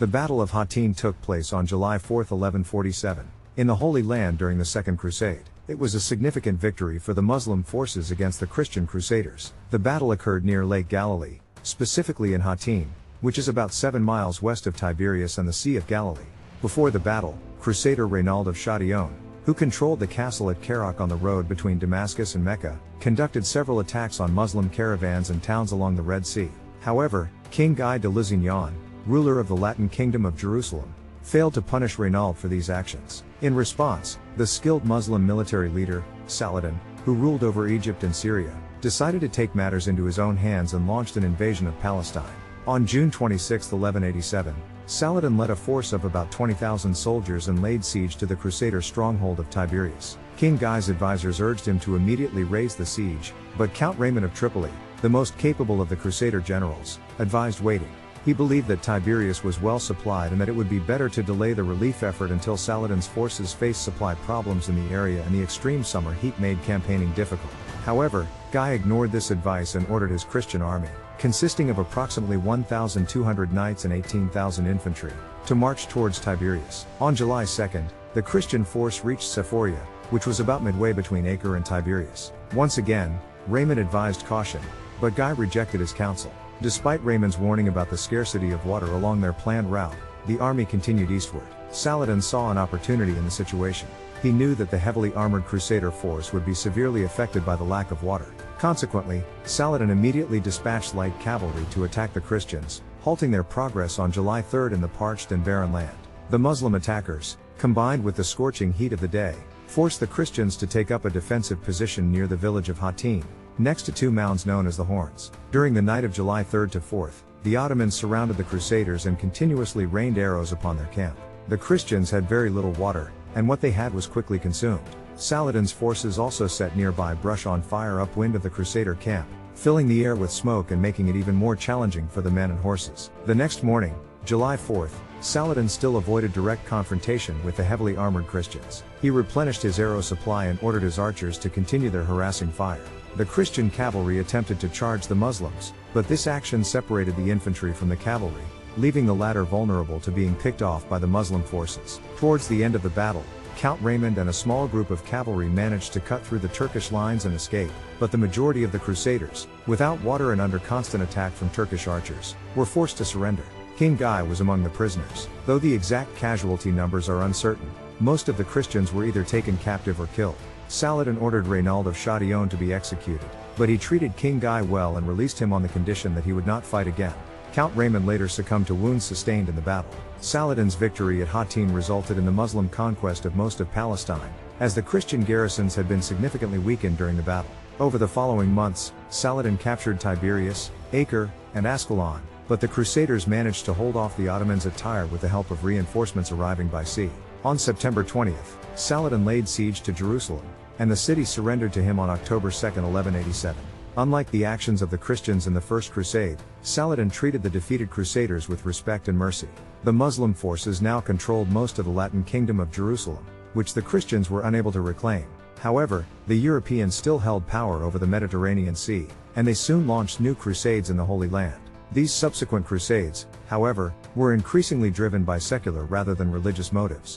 The Battle of Hattin took place on July 4, 1147, in the Holy Land during the Second Crusade. It was a significant victory for the Muslim forces against the Christian Crusaders. The battle occurred near Lake Galilee, specifically in Hattin, which is about 7 miles west of Tiberias and the Sea of Galilee. Before the battle, Crusader Reynald of Chatillon, who controlled the castle at Kerak on the road between Damascus and Mecca, conducted several attacks on Muslim caravans and towns along the Red Sea. However, King Guy de Lusignan, ruler of the Latin Kingdom of Jerusalem, failed to punish Reynald for these actions. In response, the skilled Muslim military leader, Saladin, who ruled over Egypt and Syria, decided to take matters into his own hands and launched an invasion of Palestine. On June 26, 1187, Saladin led a force of about 20,000 soldiers and laid siege to the Crusader stronghold of Tiberias. King Guy's advisors urged him to immediately raise the siege, but Count Raymond of Tripoli, the most capable of the Crusader generals, advised waiting. He believed that Tiberias was well supplied and that it would be better to delay the relief effort until Saladin's forces faced supply problems in the area and the extreme summer heat made campaigning difficult. However, Guy ignored this advice and ordered his Christian army, consisting of approximately 1,200 knights and 18,000 infantry, to march towards Tiberias. On July 2, the Christian force reached Sephoria, which was about midway between Acre and Tiberias. Once again, Raymond advised caution, but Guy rejected his counsel. Despite Raymond's warning about the scarcity of water along their planned route, the army continued eastward. Saladin saw an opportunity in the situation. He knew that the heavily armored Crusader force would be severely affected by the lack of water. Consequently, Saladin immediately dispatched light cavalry to attack the Christians, halting their progress on July 3 in the parched and barren land. The Muslim attackers, combined with the scorching heat of the day, forced the Christians to take up a defensive position near the village of Hattin, next to two mounds known as the Horns. During the night of July 3 to 4, the Ottomans surrounded the Crusaders and continuously rained arrows upon their camp. The Christians had very little water, and what they had was quickly consumed. Saladin's forces also set nearby brush on fire upwind of the Crusader camp, filling the air with smoke and making it even more challenging for the men and horses. The next morning, July 4, Saladin still avoided direct confrontation with the heavily armored Christians. He replenished his arrow supply and ordered his archers to continue their harassing fire. The Christian cavalry attempted to charge the Muslims, but this action separated the infantry from the cavalry, leaving the latter vulnerable to being picked off by the Muslim forces. Towards the end of the battle, Count Raymond and a small group of cavalry managed to cut through the Turkish lines and escape, but the majority of the Crusaders, without water and under constant attack from Turkish archers, were forced to surrender. King Guy was among the prisoners. Though the exact casualty numbers are uncertain, most of the Christians were either taken captive or killed. Saladin ordered Reynald of Chatillon to be executed, but he treated King Guy well and released him on the condition that he would not fight again. Count Raymond later succumbed to wounds sustained in the battle. Saladin's victory at Hattin resulted in the Muslim conquest of most of Palestine, as the Christian garrisons had been significantly weakened during the battle. Over the following months, Saladin captured Tiberias, Acre, and Ascalon, but the Crusaders managed to hold off the Ottomans at Tyre with the help of reinforcements arriving by sea. On September 20, Saladin laid siege to Jerusalem, and the city surrendered to him on October 2, 1187. Unlike the actions of the Christians in the First Crusade, Saladin treated the defeated Crusaders with respect and mercy. The Muslim forces now controlled most of the Latin Kingdom of Jerusalem, which the Christians were unable to reclaim. However, the Europeans still held power over the Mediterranean Sea, and they soon launched new crusades in the Holy Land. These subsequent crusades, however, were increasingly driven by secular rather than religious motives.